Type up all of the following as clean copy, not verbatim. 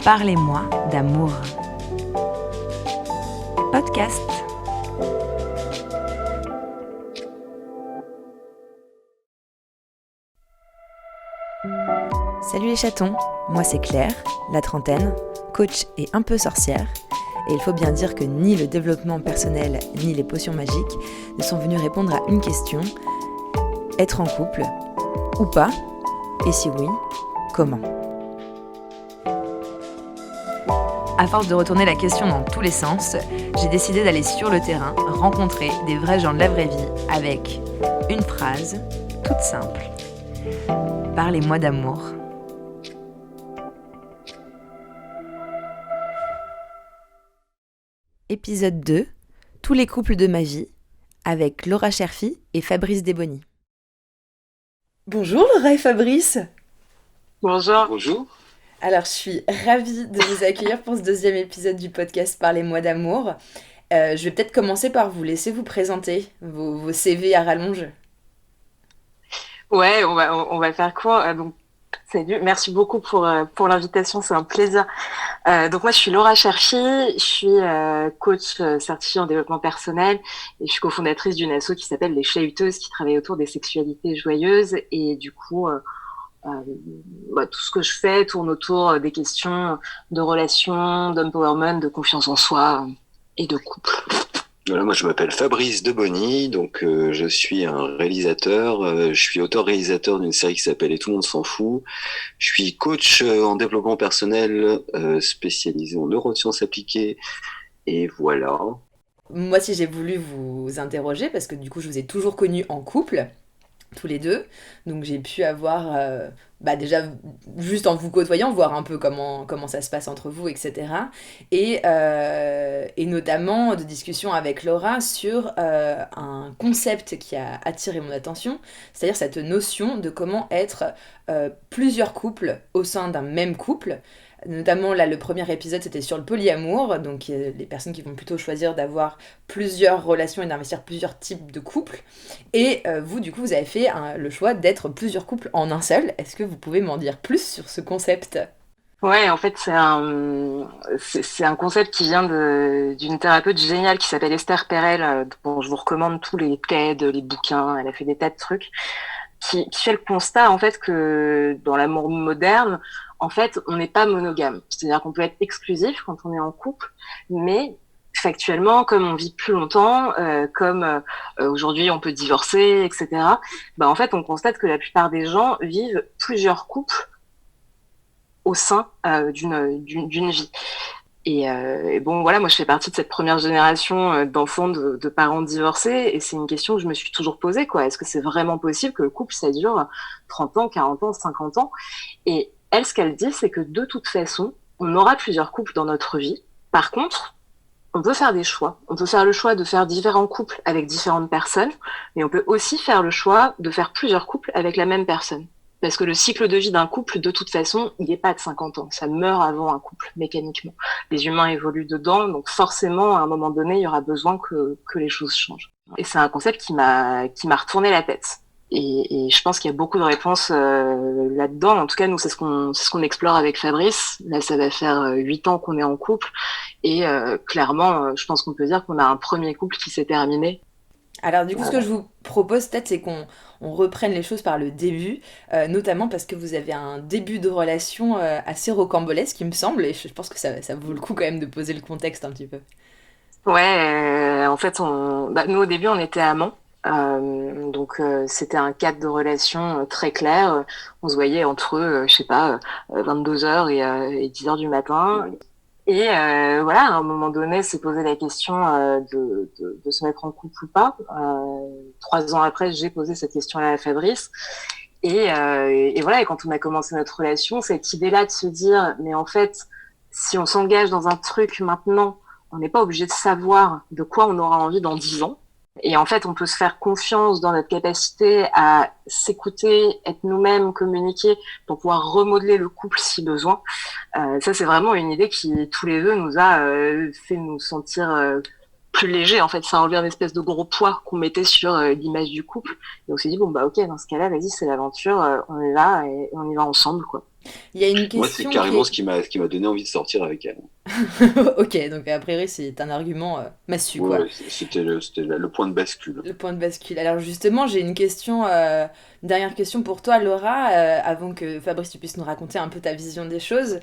Parlez-moi d'amour. Podcast. Salut les chatons, moi c'est Claire, la trentaine, coach et un peu sorcière. Et il faut bien dire que ni le développement personnel ni les potions magiques ne sont venus répondre à une question: être en couple ou pas? Et si oui, comment? À force de retourner la question dans tous les sens, j'ai décidé d'aller sur le terrain, rencontrer des vrais gens de la vraie vie avec une phrase toute simple. Parlez-moi d'amour. Épisode 2, tous les couples de ma vie, avec Laura Cherfi et Fabrice Desbonny. Bonjour Laura et Fabrice. Bonjour. Bonjour. Alors, je suis ravie de vous accueillir pour ce deuxième épisode du podcast Parlez-moi d'amour. Je vais peut-être commencer par vous laisser vous présenter, vos CV à rallonge. Ouais, on va faire court. Donc, salut, merci beaucoup pour l'invitation, c'est un plaisir. Donc moi, je suis Laura Cherfi, je suis coach certifiée en développement personnel et je suis cofondatrice d'une asso qui s'appelle Les Chahuteuses, qui travaille autour des sexualités joyeuses. Et du coup, tout ce que je fais tourne autour des questions de relations, d'empowerment, de confiance en soi et de couple. Voilà, moi je m'appelle Fabrice Desbonny, donc je suis un réalisateur, je suis auteur-réalisateur d'une série qui s'appelle Et tout le monde s'en fout. Je suis coach en développement personnel spécialisé en neurosciences appliquées, et voilà. Moi, si j'ai voulu vous interroger, parce que du coup, je vous ai toujours connus en couple, tous les deux, donc j'ai pu avoir, déjà, juste en vous côtoyant, voir un peu comment ça se passe entre vous, etc. Et notamment de discussions avec Laura sur un concept qui a attiré mon attention, c'est-à-dire cette notion de comment être plusieurs couples au sein d'un même couple. Notamment, là, le premier épisode, c'était sur le polyamour, donc les personnes qui vont plutôt choisir d'avoir plusieurs relations et d'investir plusieurs types de couples. Et vous, du coup, vous avez fait le choix d'être plusieurs couples en un seul. Est-ce que vous pouvez m'en dire plus sur ce concept ? Ouais, en fait, c'est un concept qui vient d'une thérapeute géniale qui s'appelle Esther Perel, dont je vous recommande tous les TED, les bouquins. Elle a fait des tas de trucs qui fait le constat, en fait, que dans l'amour moderne, en fait, on n'est pas monogame. C'est-à-dire qu'on peut être exclusif quand on est en couple, mais factuellement, comme on vit plus longtemps, comme aujourd'hui on peut divorcer, etc. En fait, on constate que la plupart des gens vivent plusieurs couples au sein d'une vie. Et bon, voilà, moi je fais partie de cette première génération d'enfants de parents divorcés, et c'est une question que je me suis toujours posée, quoi. Est-ce que c'est vraiment possible que le couple, ça dure 30 ans, 40 ans, 50 ans? Et elle, ce qu'elle dit, c'est que de toute façon, on aura plusieurs couples dans notre vie. Par contre, on peut faire des choix. On peut faire le choix de faire différents couples avec différentes personnes, mais on peut aussi faire le choix de faire plusieurs couples avec la même personne. Parce que le cycle de vie d'un couple, de toute façon, il n'est pas de 50 ans. Ça meurt avant un couple, mécaniquement. Les humains évoluent dedans, donc forcément, à un moment donné, il y aura besoin que les choses changent. Et c'est un concept qui m'a retourné la tête. Et je pense qu'il y a beaucoup de réponses là-dedans. En tout cas, nous, c'est ce qu'on explore avec Fabrice. Là, ça va faire 8 ans qu'on est en couple. Et clairement, je pense qu'on peut dire qu'on a un premier couple qui s'est terminé. Alors du coup, ce que je vous propose peut-être, c'est qu'on reprenne les choses par le début, notamment parce que vous avez un début de relation assez rocambolesque, il me semble, et je pense que ça vaut le coup quand même de poser le contexte un petit peu. Ouais, en fait, nous au début, on était amants. Donc c'était un cadre de relation très clair. On se voyait entre, je sais pas, 22h et 10h du matin. Et voilà, à un moment donné, s'est posé la question de se mettre en couple ou pas. 3 ans après, j'ai posé cette question-là à Fabrice. Et voilà, et quand on a commencé notre relation, cette idée-là de se dire, mais en fait, si on s'engage dans un truc maintenant, on n'est pas obligé de savoir de quoi on aura envie dans 10 ans. Et en fait, on peut se faire confiance dans notre capacité à s'écouter, être nous-mêmes, communiquer pour pouvoir remodeler le couple si besoin. Ça, c'est vraiment une idée qui, tous les deux, nous a fait nous sentir plus légers. En fait, ça a enlevé un espèce de gros poids qu'on mettait sur l'image du couple. Et on s'est dit, bon, ok, dans ce cas-là, vas-y, c'est l'aventure, on est là et on y va ensemble, quoi. Il y a une Moi, c'est question qui carrément est... ce qui m'a donné envie de sortir avec elle. Ok, donc a priori c'est un argument massu, Ouais, quoi. ouais, c'était le point de bascule. Le point de bascule. Alors justement, j'ai une question, une dernière question pour toi, Laura, avant que Fabrice tu puisses nous raconter un peu ta vision des choses.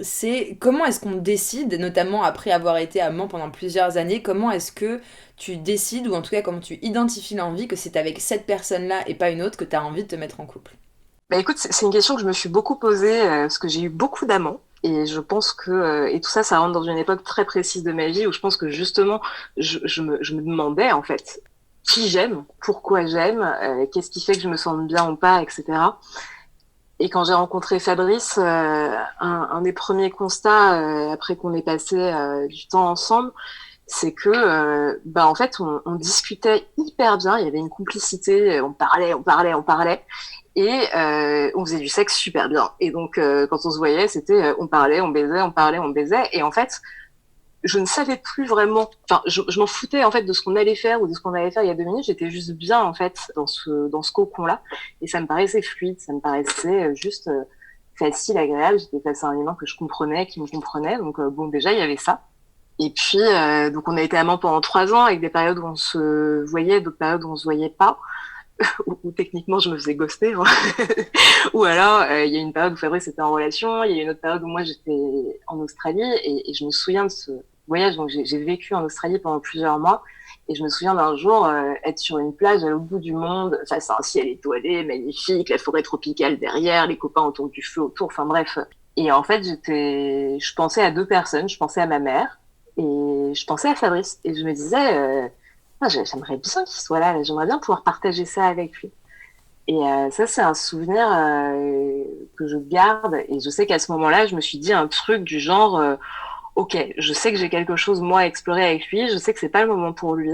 C'est comment est-ce qu'on décide, notamment après avoir été amant pendant plusieurs années, comment est-ce que tu décides, ou en tout cas comment tu identifies l'envie que c'est avec cette personne-là et pas une autre que tu as envie de te mettre en couple? Bah écoute, c'est une question que je me suis beaucoup posée parce que j'ai eu beaucoup d'amants et je pense que et tout ça, ça rentre dans une époque très précise de ma vie où je pense que justement, je me demandais en fait qui j'aime, pourquoi j'aime, qu'est-ce qui fait que je me sente bien ou pas, etc. Et quand j'ai rencontré Fabrice, un des premiers constats après qu'on ait passé du temps ensemble, c'est que bah en fait on discutait hyper bien, il y avait une complicité, on parlait et on faisait du sexe super bien. Et donc quand on se voyait, c'était on parlait, on baisait, on parlait, on baisait et en fait je ne savais plus vraiment, enfin je m'en foutais en fait de ce qu'on allait faire ou de ce qu'on allait faire il y a 2 minutes, j'étais juste bien en fait dans ce cocon là et ça me paraissait fluide, ça me paraissait juste facile, agréable, j'étais face à un humain que je comprenais, qui me comprenait, donc bon déjà il y avait ça. Et puis, donc on a été amants pendant 3 ans, avec des périodes où on se voyait, d'autres périodes où on se voyait pas, où techniquement je me faisais ghoster. Hein. Ou alors, il y a une période où Fabrice était en relation, il y a une autre période où moi j'étais en Australie, et je me souviens de ce voyage. Donc j'ai vécu en Australie pendant plusieurs mois, et je me souviens d'un jour être sur une plage à l'autre bout du monde, face à un ciel étoilé, magnifique, la forêt tropicale derrière, les copains autour du feu autour, enfin bref. Et en fait, je pensais à deux personnes, je pensais à ma mère, et je pensais à Fabrice et je me disais, j'aimerais bien qu'il soit là, j'aimerais bien pouvoir partager ça avec lui. Et ça, c'est un souvenir que je garde. Et je sais qu'à ce moment-là, je me suis dit un truc du genre, ok, je sais que j'ai quelque chose moi à explorer avec lui. Je sais que c'est pas le moment pour lui.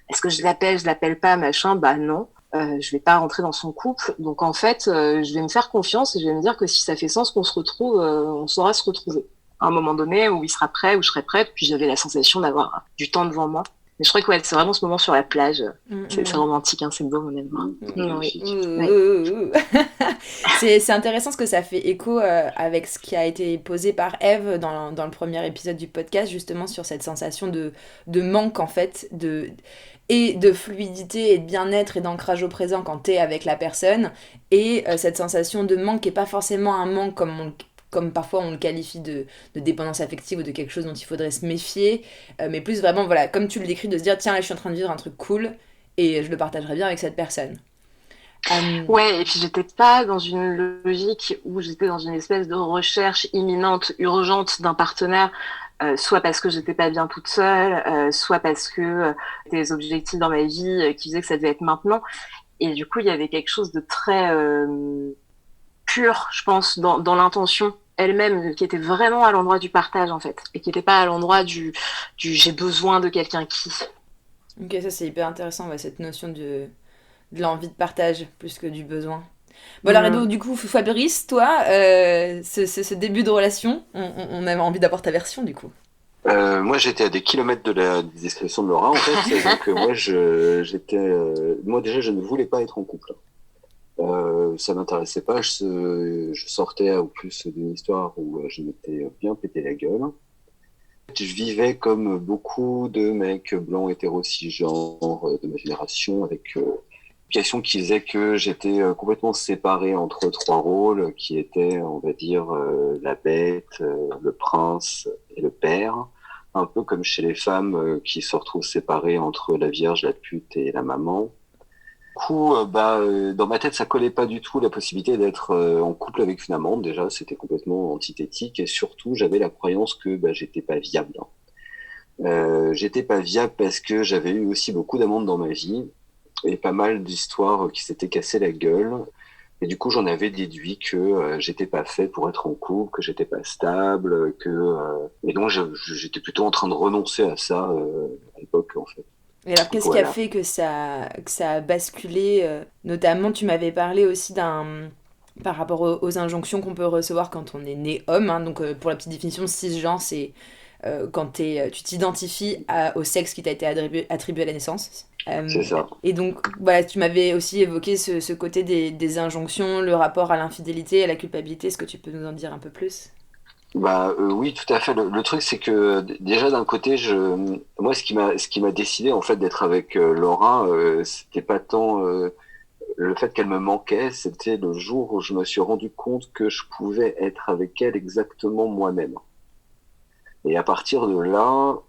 Est-ce que je l'appelle pas, machin? Bah non. Je vais pas rentrer dans son couple. Donc en fait, je vais me faire confiance et je vais me dire que si ça fait sens qu'on se retrouve, on saura se retrouver à un moment donné où il sera prêt, où je serai prête. Puis j'avais la sensation d'avoir du temps devant moi. Mais je crois que ouais, c'est vraiment ce moment sur la plage. C'est romantique, hein, c'est beau, honnêtement. Oui. Magnifique. Oui. C'est intéressant ce que ça fait écho avec ce qui a été posé par Eve dans le premier épisode du podcast, justement sur cette sensation de manque en fait, et de fluidité et de bien-être et d'ancrage au présent quand t'es avec la personne, et cette sensation de manque qui est pas forcément un manque comme parfois on le qualifie de dépendance affective ou de quelque chose dont il faudrait se méfier, mais plus vraiment, voilà, comme tu le décris, de se dire tiens là je suis en train de vivre un truc cool et je le partagerai bien avec cette personne. Ouais, et puis j'étais pas dans une logique où j'étais dans une espèce de recherche imminente, urgente d'un partenaire, soit parce que j'étais pas bien toute seule, soit parce que des objectifs dans ma vie qui faisaient que ça devait être maintenant. Et du coup, il y avait quelque chose de très pur, je pense, dans l'intention elle-même, qui était vraiment à l'endroit du partage en fait, et qui n'était pas à l'endroit du j'ai besoin de quelqu'un qui. Ok, ça c'est hyper intéressant, ouais, cette notion de l'envie de partage plus que du besoin. Bon alors Edo, Mmh. du coup Fabrice, toi, ce début de relation, on avait envie d'avoir ta version du coup. Moi, j'étais à des kilomètres de la description de Laura, en fait. Donc, moi, déjà, je ne voulais pas être en couple. Ça m'intéressait pas. Je sortais au plus d'une histoire où je m'étais bien pété la gueule. Je vivais comme beaucoup de mecs blancs hétéros cisgenres de ma génération, avec question qui faisait que j'étais complètement séparé entre trois rôles qui étaient, on va dire, la bête, le prince et le père. Un peu comme chez les femmes qui se retrouvent séparées entre la vierge, la pute et la maman. Du coup, dans ma tête, ça collait pas du tout la possibilité d'être en couple avec une amante. Déjà, c'était complètement antithétique et surtout, j'avais la croyance que j'étais pas viable. J'étais pas viable parce que j'avais eu aussi beaucoup d'amantes dans ma vie et pas mal d'histoires qui s'étaient cassées la gueule. Et du coup, j'en avais déduit que j'étais pas fait pour être en couple, que j'étais pas stable, et donc j'étais plutôt en train de renoncer à ça à l'époque en fait. Et alors qu'est-ce qui a Voilà. fait que ça a basculé notamment tu m'avais parlé aussi par rapport aux injonctions qu'on peut recevoir quand on est né homme, hein, donc pour la petite définition, cisgenre c'est quand tu t'identifies au sexe qui t'a été attribué à la naissance. C'est ça. Et donc, voilà, tu m'avais aussi évoqué ce côté des injonctions, le rapport à l'infidélité, à la culpabilité. Est-ce que tu peux nous en dire un peu plus? Oui, tout à fait. Le truc, c'est que déjà d'un côté, moi, ce qui m'a décidé en fait d'être avec Laura, c'était pas tant le fait qu'elle me manquait, c'était le jour où je me suis rendu compte que je pouvais être avec elle exactement moi-même. Et à partir de là,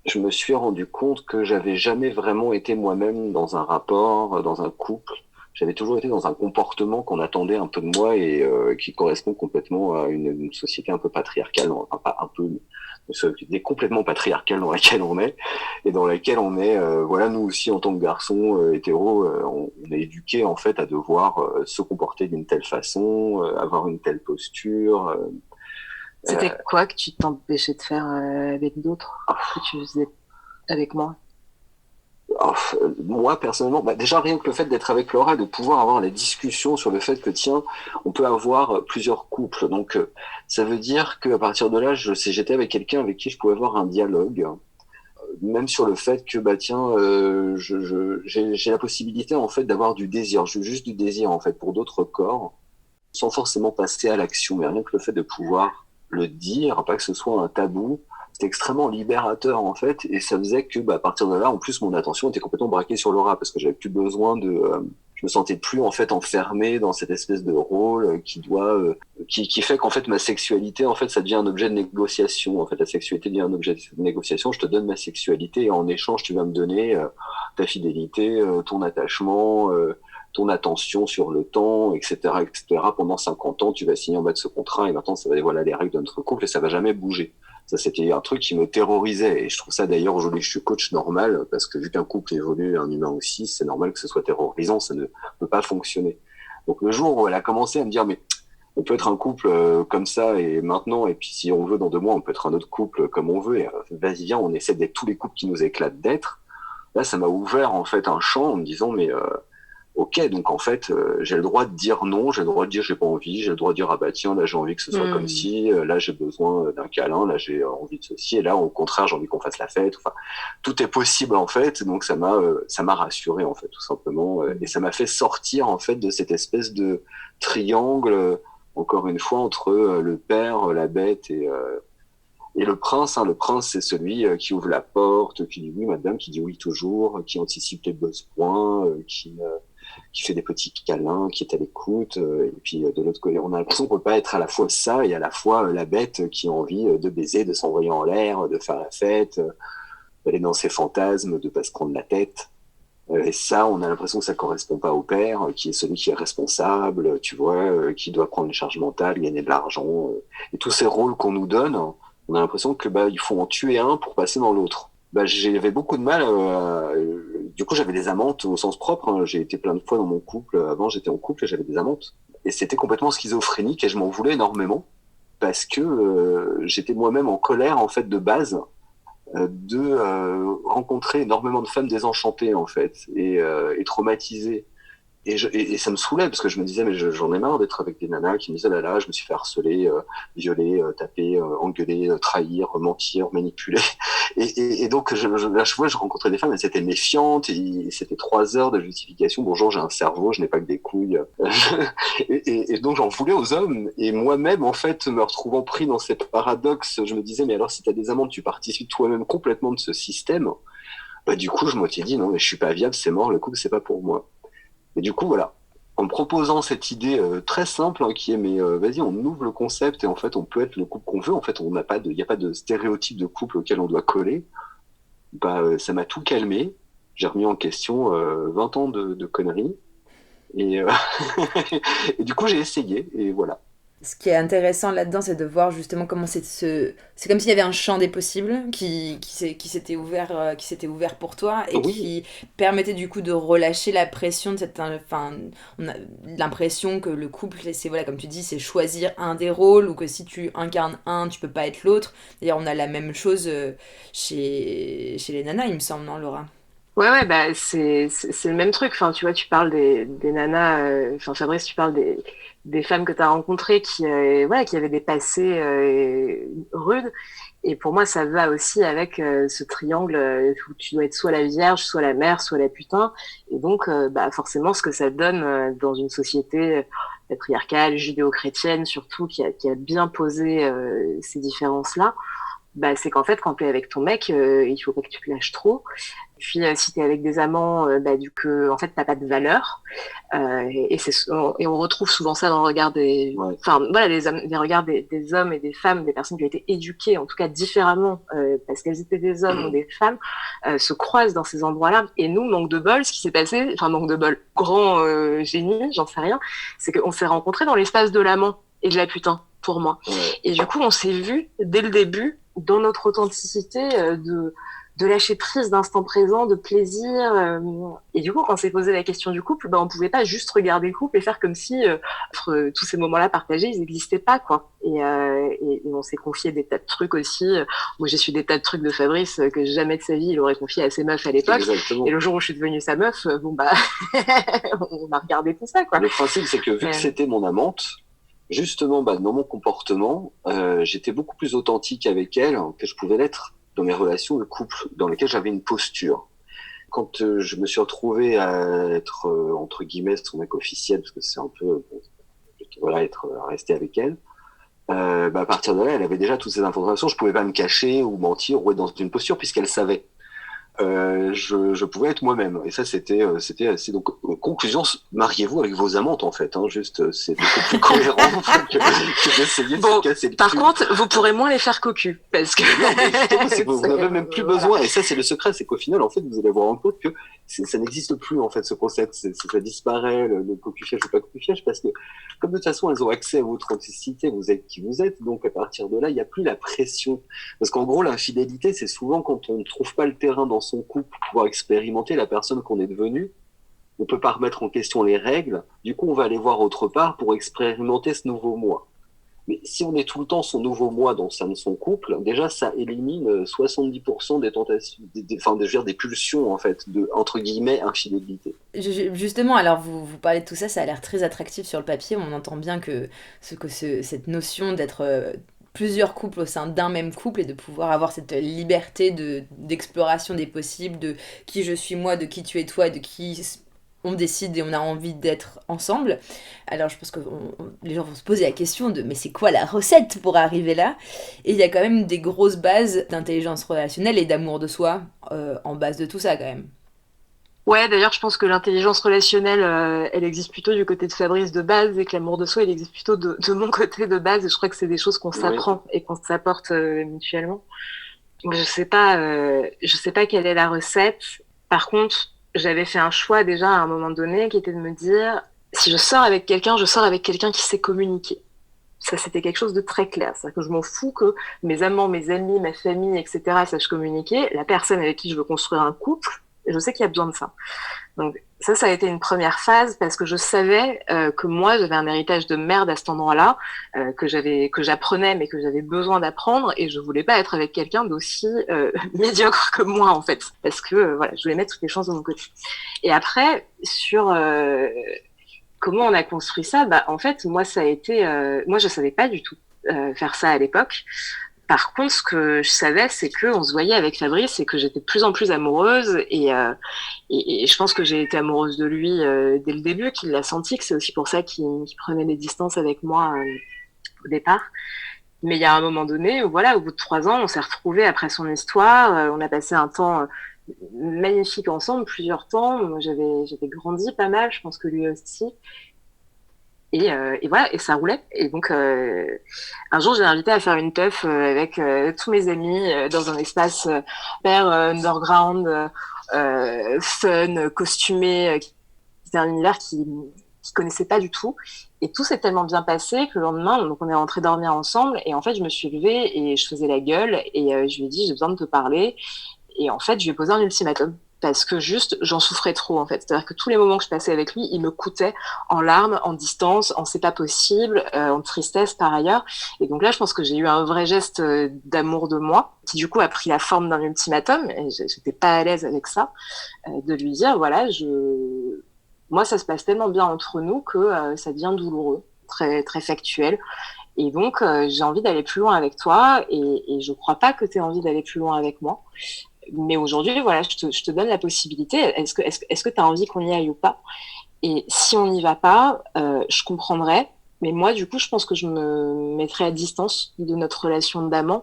je me suis rendu compte que j'avais jamais vraiment été moi-même dans un rapport, dans un couple. J'avais toujours été dans un comportement qu'on attendait un peu de moi et qui correspond complètement à une société un peu patriarcale, enfin pas un peu, une société complètement patriarcale dans laquelle on est et dans laquelle on est, voilà, nous aussi en tant que garçons hétéros, on est éduqués en fait à devoir se comporter d'une telle façon, avoir une telle posture. C'était quoi que tu t'empêchais de faire avec d'autres que tu faisais avec moi? Moi personnellement, déjà rien que le fait d'être avec Laura, de pouvoir avoir la discussion sur le fait que tiens, on peut avoir plusieurs couples. Donc ça veut dire qu'à partir de là, j'étais avec quelqu'un avec qui je pouvais avoir un dialogue, même sur le fait que bah tiens, j'ai la possibilité en fait d'avoir du désir, juste du désir en fait pour d'autres corps, sans forcément passer à l'action. Mais rien que le fait de pouvoir le dire, pas que ce soit un tabou, c'était extrêmement libérateur en fait, et ça faisait que à partir de là, en plus, mon attention était complètement braquée sur Laura parce que j'avais plus besoin je me sentais plus en fait enfermé dans cette espèce de rôle qui fait qu'en fait ma sexualité en fait ça devient un objet de négociation. En fait, la sexualité devient un objet de négociation. Je te donne ma sexualité et en échange tu vas me donner ta fidélité, ton attachement. Ton attention sur le temps, etc., etc. Pendant 50 ans, tu vas signer en bas de ce contrat et maintenant, ça va être voilà les règles de notre couple et ça va jamais bouger. Ça, c'était un truc qui me terrorisait et je trouve ça d'ailleurs aujourd'hui, je suis coach normal parce que vu qu'un couple évolue, un humain aussi, c'est normal que ce soit terrorisant, ça ne peut pas fonctionner. Donc le jour où elle a commencé à me dire mais on peut être un couple comme ça et maintenant et puis si on veut dans 2 mois on peut être un autre couple comme on veut et vas-y viens on essaie d'être tous les couples qui nous éclatent d'être. Là ça m'a ouvert en fait un champ en me disant mais ok, donc en fait, j'ai le droit de dire non, j'ai le droit de dire j'ai pas envie, j'ai le droit de dire ah bah tiens là j'ai envie que ce soit comme ci, là j'ai besoin d'un câlin, là j'ai envie de ceci, et là au contraire j'ai envie qu'on fasse la fête. Enfin, tout est possible en fait, donc ça m'a rassuré en fait tout simplement, et ça m'a fait sortir en fait de cette espèce de triangle, encore une fois entre le père, la bête et le prince. Hein. Le prince c'est celui qui ouvre la porte, qui dit oui madame, qui dit oui toujours, qui anticipe les besoins, qui fait des petits câlins, qui est à l'écoute. Et puis de l'autre côté, on a l'impression qu'on peut pas être à la fois ça et à la fois la bête qui a envie de baiser, de s'envoyer en l'air, de faire la fête, d'aller dans ses fantasmes, de pas se prendre la tête. Et ça, on a l'impression que ça correspond pas au père, qui est celui qui est responsable, tu vois, qui doit prendre les charges mentales, gagner de l'argent. Et tous ces rôles qu'on nous donne, on a l'impression que il faut en tuer un pour passer dans l'autre. J'avais beaucoup de mal. Du coup, j'avais des amantes au sens propre. Hein. J'ai été plein de fois dans mon couple. Avant, j'étais en couple et j'avais des amantes. Et c'était complètement schizophrénique et je m'en voulais énormément parce que j'étais moi-même en colère en fait de base de rencontrer énormément de femmes désenchantées en fait et traumatisées. Et ça me saoulait parce que je me disais mais j'en ai marre d'être avec des nanas qui me disaient là là je me suis fait harceler, violer, taper, engueuler, trahir, mentir, manipuler et donc là je rencontrais des femmes, elles étaient méfiantes et c'était 3 heures de justification. Bonjour, j'ai un cerveau, je n'ai pas que des couilles. Et donc j'en voulais aux hommes et moi-même en fait me retrouvant pris dans ces paradoxes, je me disais mais alors si t'as des amants, tu participes toi-même complètement de ce système. Du coup je m'étais dit non mais je suis pas viable, c'est mort, le couple c'est pas pour moi. Et du coup, voilà, en me proposant cette idée très simple hein, qui est, mais vas-y, on ouvre le concept et en fait, on peut être le couple qu'on veut. En fait, il n'y a pas de stéréotype de couple auquel on doit coller. Ça m'a tout calmé. J'ai remis en question 20 ans de conneries. Et, et du coup, j'ai essayé et voilà. Ce qui est intéressant là-dedans, c'est de voir justement comment c'est comme s'il y avait un champ des possibles qui s'était ouvert, qui s'était ouvert pour toi et Oui, qui permettait du coup de relâcher la pression de cette, enfin, on a l'impression que le couple, c'est voilà, comme tu dis, c'est choisir un des rôles ou que si tu incarnes un, tu peux pas être l'autre. D'ailleurs, on a la même chose chez les nanas, il me semble, non, Laura? Ouais, bah c'est le même truc. Enfin, tu vois, tu parles des nanas. Enfin, Fabrice, tu parles des femmes que tu as rencontrées voilà, qui avaient des passés rudes. Et pour moi, ça va aussi avec ce triangle où tu dois être soit la vierge, soit la mère, soit la putain. Et donc, bah forcément, ce que ça donne dans une société patriarcale, judéo-chrétienne, surtout qui a bien posé ces différences-là, bah c'est qu'en fait, quand t'es avec ton mec, il faut pas que tu te lâches trop. Puis si t'es avec des amants, bah du que en fait t'as pas de valeur. Et on retrouve souvent ça dans le regard Ouais. enfin voilà, des regards des hommes et des femmes, des personnes qui ont été éduquées en tout cas différemment parce qu'elles étaient des hommes ou des femmes, se croisent dans ces endroits-là. Et nous, manque de bol, ce qui s'est passé, enfin manque de bol, grand génie, j'en sais rien, c'est qu'on s'est rencontrés dans l'espace de l'amant et de la putain pour moi. Ouais. Et du coup, on s'est vu dès le début dans notre authenticité de lâcher prise d'instant présent, de plaisir. Et du coup, quand on s'est posé la question du couple, ben, on pouvait pas juste regarder le couple et faire comme si tous ces moments-là partagés, ils n'existaient pas, quoi. Et on s'est confié des tas de trucs aussi. Moi, j'ai su des tas de trucs de Fabrice que jamais de sa vie il aurait confié à ses meufs à l'époque. Exactement. Et le jour où je suis devenue sa meuf, bon bah, on a regardé tout ça, quoi. Le principe, c'est que vu que c'était mon amante, justement, bah, dans mon comportement, j'étais beaucoup plus authentique avec elle que je pouvais l'être dans mes relations de couple, dans lesquelles j'avais une posture. Quand je me suis retrouvé à être, entre guillemets, son mec officiel, parce que c'est un peu, voilà, être resté avec elle, bah, à partir de là, elle avait déjà toutes ces informations. Je pouvais pas me cacher ou mentir ou être dans une posture puisqu'elle savait. Je pouvais être moi-même. Et ça, c'était assez. Donc, conclusion, mariez-vous avec vos amantes, en fait. Hein, juste, c'est beaucoup plus cohérent que d'essayer de se casser le Par cul. contre, vous pourrez moins les faire cocu, parce que... Non, mais justement, c'est que vous n'avez même plus Voilà. besoin. Et ça, c'est le secret, c'est qu'au final, en fait, vous allez vous rendre compte que ça n'existe plus, en fait, ce concept. Ça disparaît, le cocu-fiège ou pas cocu-fiège, parce que, comme de toute façon, elles ont accès à votre authenticité, vous êtes qui vous êtes. Donc, à partir de là, il n'y a plus la pression. Parce qu'en gros, l'infidélité, c'est souvent quand on ne trouve pas le terrain dans son couple pour pouvoir expérimenter la personne qu'on est devenue. On peut pas remettre en question les règles. Du coup, on va aller voir autre part pour expérimenter ce nouveau moi. Mais si on est tout le temps son nouveau moi dans son couple, déjà, ça élimine 70% des tentations, enfin, je veux dire, des pulsions, en fait, de, entre guillemets, infidélité. Justement, alors vous parlez de tout ça, ça a l'air très attractif sur le papier. On entend bien que, cette notion d'être plusieurs couples au sein d'un même couple et de pouvoir avoir cette liberté d'exploration des possibles, de qui je suis moi, de qui tu es toi et de qui on décide et on a envie d'être ensemble. Alors je pense que les gens vont se poser la question de mais c'est quoi la recette pour arriver là? Et il y a quand même des grosses bases d'intelligence relationnelle et d'amour de soi en base de tout ça quand même. Ouais, d'ailleurs, je pense que l'intelligence relationnelle, elle existe plutôt du côté de Fabrice de base et que l'amour de soi, il existe plutôt de mon côté de base. Et je crois que c'est des choses qu'on Oui. s'apprend et qu'on s'apporte mutuellement. Je sais pas quelle est la recette. Par contre, j'avais fait un choix déjà à un moment donné qui était de me dire, si je sors avec quelqu'un, je sors avec quelqu'un qui sait communiquer. Ça, c'était quelque chose de très clair. C'est-à-dire que je m'en fous que mes amants, mes amis, ma famille, etc. sachent communiquer. La personne avec qui je veux construire un couple, je sais qu'il y a besoin de ça. Donc ça a été une première phase parce que je savais que moi j'avais un héritage de merde à cet endroit-là, que j'apprenais mais que j'avais besoin d'apprendre et je voulais pas être avec quelqu'un d'aussi médiocre que moi en fait parce que voilà, je voulais mettre toutes les chances de mon côté. Et après sur comment on a construit ça, bah en fait moi ça a été moi je savais pas du tout faire ça à l'époque. Par contre, ce que je savais, c'est que on se voyait avec Fabrice et que j'étais de plus en plus amoureuse et je pense que j'ai été amoureuse de lui dès le début, qu'il l'a senti, que c'est aussi pour ça qu'il prenait des distances avec moi au départ. Mais il y a un moment donné où voilà, au bout de 3 ans, on s'est retrouvés après son histoire, on a passé un temps magnifique ensemble, plusieurs temps. Moi, j'avais grandi pas mal, je pense que lui aussi. Et voilà, et ça roulait. Et donc, un jour, j'ai invité à faire une teuf avec tous mes amis dans un espace hyper underground, fun, costumé. C'était un univers qui connaissait pas du tout. Et tout s'est tellement bien passé que le lendemain, donc on est rentré dormir ensemble. Et en fait, je me suis levée et je faisais la gueule. Et je lui ai dit, j'ai besoin de te parler. Et en fait, je lui ai posé un ultimatum. parce que juste j'en souffrais trop en fait. C'est-à-dire que tous les moments que je passais avec lui, il me coûtait en larmes, en distance, en c'est pas possible, en tristesse par ailleurs. Et donc là, je pense que j'ai eu un vrai geste d'amour de moi, qui du coup a pris la forme d'un ultimatum, et j'étais pas à l'aise avec ça, de lui dire voilà, moi ça se passe tellement bien entre nous que ça devient douloureux, très très factuel. Et donc, j'ai envie d'aller plus loin avec toi et je crois pas que tu aies envie d'aller plus loin avec moi. Mais aujourd'hui, voilà, je te donne la possibilité. Est-ce que tu as envie qu'on y aille ou pas? Et si on n'y va pas, je comprendrai. Mais moi, du coup, je pense que je me mettrai à distance de notre relation d'amant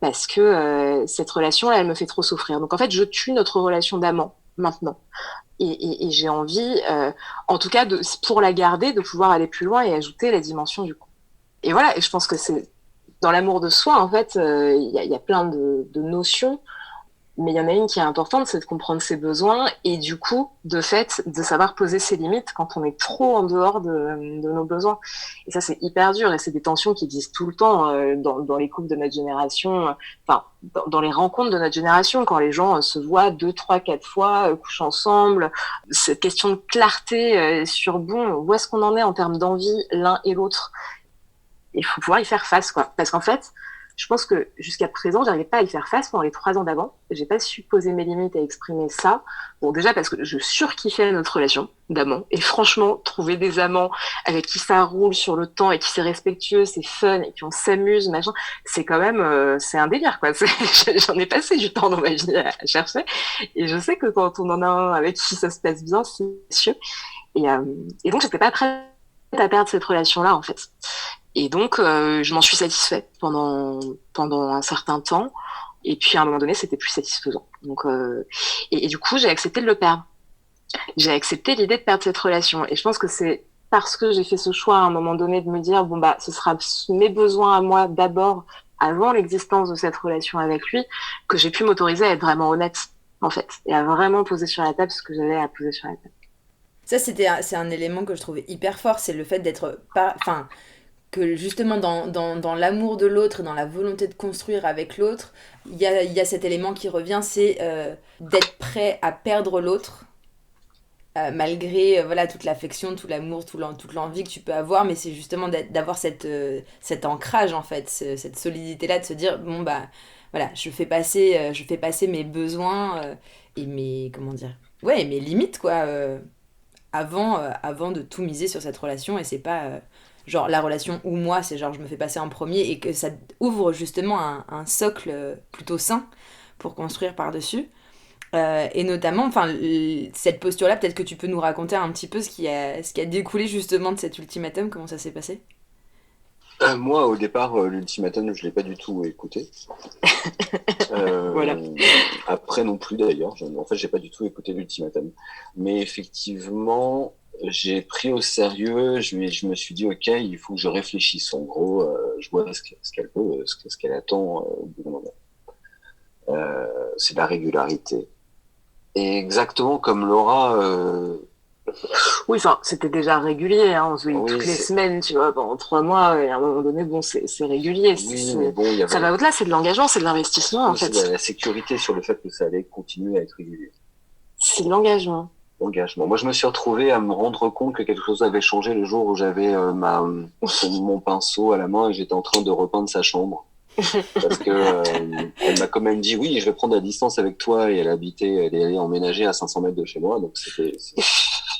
parce que cette relation-là, elle me fait trop souffrir. Donc, en fait, je tue notre relation d'amant maintenant. Et j'ai envie, en tout cas, pour la garder, de pouvoir aller plus loin et ajouter la dimension du couple. Et voilà, et je pense que c'est dans l'amour de soi, en fait, il y a plein de notions, mais il y en a une qui est importante, c'est de comprendre ses besoins et du coup, de fait, de savoir poser ses limites quand on est trop en dehors de nos besoins. Et ça, c'est hyper dur et c'est des tensions qui existent tout le temps dans les couples de notre génération, enfin, dans les rencontres de notre génération, quand les gens se voient 2, 3, 4 fois, couchent ensemble. Cette question de clarté sur, bon, où est-ce qu'on en est en termes d'envie l'un et l'autre? Il faut pouvoir y faire face, quoi. Parce qu'en fait, je pense que jusqu'à présent, j'arrivais pas à y faire face pendant les 3 ans d'avant. J'ai pas su poser mes limites et exprimer ça. Bon, déjà parce que je surkiffais notre relation d'amant. Et franchement, trouver des amants avec qui ça roule sur le temps et qui c'est respectueux, c'est fun et qui on s'amuse, machin, c'est quand même, c'est un délire, quoi. J'en ai passé du temps dans ma vie à chercher. Et je sais que quand on en a un avec qui ça se passe bien, c'est sûr. Et donc, j'étais pas prête à perdre cette relation-là, en fait. Et donc, je m'en suis satisfaite pendant un certain temps. Et puis, à un moment donné, c'était plus satisfaisant. Donc, et du coup, j'ai accepté de le perdre. J'ai accepté l'idée de perdre cette relation. Et je pense que c'est parce que j'ai fait ce choix à un moment donné de me dire, bon, bah, ce sera mes besoins à moi d'abord, avant l'existence de cette relation avec lui, que j'ai pu m'autoriser à être vraiment honnête, en fait. Et à vraiment poser sur la table ce que j'avais à poser sur la table. Ça, c'est un élément que je trouvais hyper fort, c'est le fait d'être pas... Enfin, que justement dans l'amour de l'autre, dans la volonté de construire avec l'autre, il y a cet élément qui revient, c'est d'être prêt à perdre l'autre, malgré voilà, toute l'affection, tout l'amour, toute l'envie que tu peux avoir, mais c'est justement d'avoir cet ancrage, en fait, cette solidité-là, de se dire, bon, bah, voilà, je fais passer mes besoins et mes, comment dire, ouais, mes limites, quoi, avant de tout miser sur cette relation, et c'est pas genre la relation ou moi, c'est genre je me fais passer en premier, et que ça ouvre justement un socle plutôt sain pour construire par-dessus. Et notamment, enfin, cette posture-là, peut-être que tu peux nous raconter un petit peu ce qui a découlé justement de cet ultimatum, comment ça s'est passé? Moi, au départ, l'ultimatum, je l'ai pas du tout écouté. Voilà. Après non plus d'ailleurs. En fait, j'ai pas du tout écouté l'ultimatum. Mais effectivement, j'ai pris au sérieux. Je me suis dit, ok, il faut que je réfléchisse. En gros, je vois ce qu'elle veut, ce qu'elle attend au bout d'un moment. C'est la régularité. Et exactement comme Laura. Oui, enfin, c'était déjà régulier, hein. On se voyait Oui, toutes les semaines, tu vois, pendant 3 mois, et à un moment donné, bon, c'est régulier. Oui, mais bon, il y Ça avait va au-delà, c'est de l'engagement, c'est de l'investissement, en aussi fait. la sécurité sur le fait que ça allait continuer à être régulier. C'est de l'engagement. Engagement. Moi, je me suis retrouvé à me rendre compte que quelque chose avait changé le jour où j'avais mon pinceau à la main et j'étais en train de repeindre sa chambre. Parce que elle m'a quand même dit oui, je vais prendre la distance avec toi, et elle est allée emménager à 500 mètres de chez moi, donc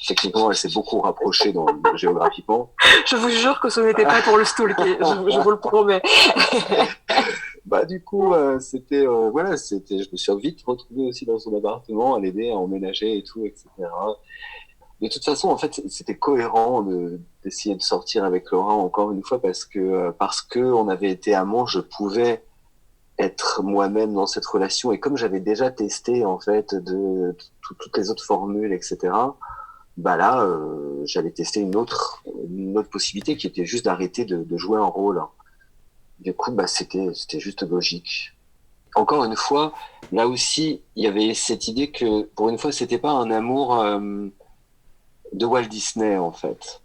techniquement, elle s'est beaucoup rapprochée géographiquement. Je vous jure que ce n'était pas pour le stalker, je vous le promets. Bah du coup, voilà, je me suis vite retrouvé aussi dans son appartement à l'aider à emménager et tout, etc. De toute façon, en fait, c'était cohérent d'essayer de sortir avec Laura encore une fois parce que on avait été amants, je pouvais être moi-même dans cette relation, et comme j'avais déjà testé en fait toutes les autres formules, etc. Bah là, j'allais tester une autre possibilité qui était juste d'arrêter de jouer un rôle. Du coup, bah c'était juste logique. Encore une fois, là aussi, il y avait cette idée que pour une fois, c'était pas un amour de Walt Disney en fait.